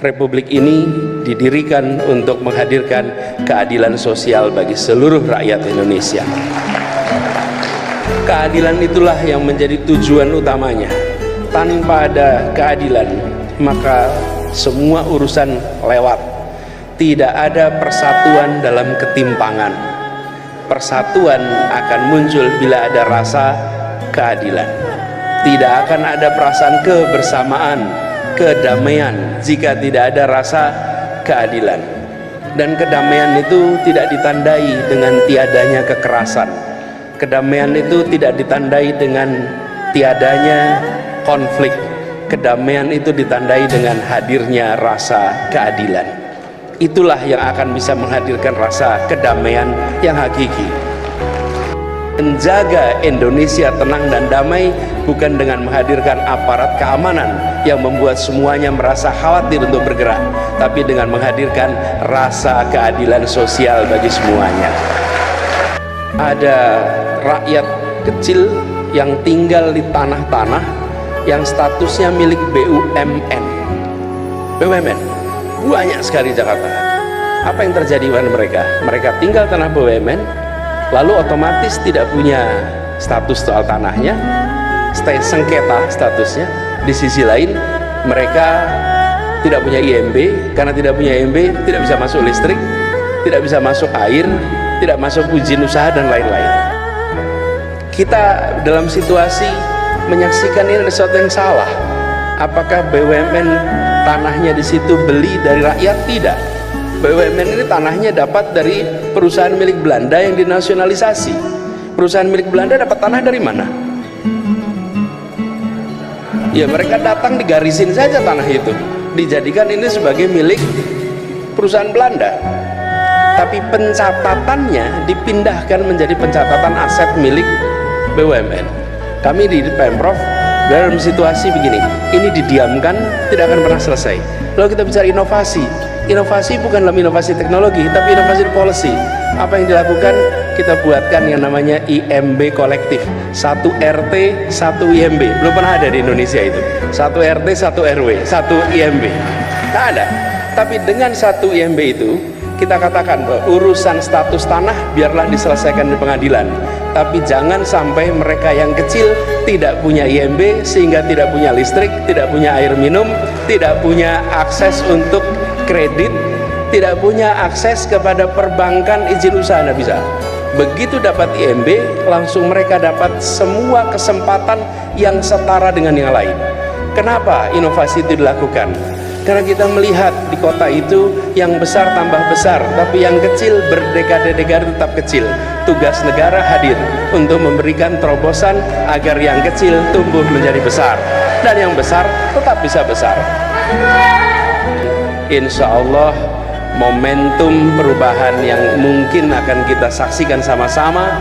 Republik ini didirikan untuk menghadirkan keadilan sosial bagi seluruh rakyat Indonesia. Keadilan itulah yang menjadi tujuan utamanya. Tanpa ada keadilan, maka semua urusan lewat. Tidak ada persatuan dalam ketimpangan. Persatuan akan muncul bila ada rasa keadilan. Tidak akan ada perasaan kebersamaan, kedamaian jika tidak ada rasa keadilan. Dan kedamaian itu tidak ditandai dengan tiadanya kekerasan. Kedamaian itu tidak ditandai dengan tiadanya konflik. Kedamaian itu ditandai dengan hadirnya rasa keadilan. Itulah yang akan bisa menghadirkan rasa kedamaian yang hakiki. Menjaga Indonesia tenang dan damai bukan dengan menghadirkan aparat keamanan yang membuat semuanya merasa khawatir untuk bergerak, tapi dengan menghadirkan rasa keadilan sosial bagi semuanya. Ada rakyat kecil yang tinggal di tanah-tanah yang statusnya milik BUMN. Banyak sekali Jakarta. Apa yang terjadi dengan mereka? Mereka tinggal tanah BUMN, lalu otomatis tidak punya status soal tanahnya, stay sengketa statusnya. Di sisi lain, mereka tidak punya IMB. Karena tidak punya IMB, tidak bisa masuk listrik, tidak bisa masuk air, tidak masuk izin usaha dan lain-lain. Kita dalam situasi menyaksikan ini ada sesuatu yang salah. Apakah BUMN tanahnya di situ beli dari rakyat? Tidak. BUMN ini tanahnya dapat dari perusahaan milik Belanda yang dinasionalisasi. Perusahaan milik Belanda dapat tanah dari mana? Ya, mereka datang digarisin saja tanah itu, dijadikan ini sebagai milik perusahaan Belanda. Tapi pencatatannya dipindahkan menjadi pencatatan aset milik BUMN. Kami di Pemprov dalam situasi begini, ini didiamkan tidak akan pernah selesai. Lalu kita bicara inovasi. Inovasi bukan dalam inovasi teknologi, tapi inovasi policy. Apa yang dilakukan? Kita buatkan yang namanya IMB kolektif. 1 RT, 1 IMB. Belum pernah ada di Indonesia itu. 1 RT, 1 RW, 1 IMB. Nggak ada. Tapi dengan 1 IMB itu, kita katakan bahwa urusan status tanah biarlah diselesaikan di pengadilan. Tapi jangan sampai mereka yang kecil tidak punya IMB sehingga tidak punya listrik, tidak punya air minum, tidak punya akses untuk kredit, tidak punya akses kepada perbankan izin usaha, tidak bisa. Begitu dapat IMB, langsung mereka dapat semua kesempatan yang setara dengan yang lain. Kenapa inovasi itu dilakukan? Karena kita melihat di kota itu yang besar tambah besar, tapi yang kecil berdekade-dekade tetap kecil. Tugas negara hadir untuk memberikan terobosan agar yang kecil tumbuh menjadi besar dan yang besar tetap bisa besar. Insya Allah momentum perubahan yang mungkin akan kita saksikan sama-sama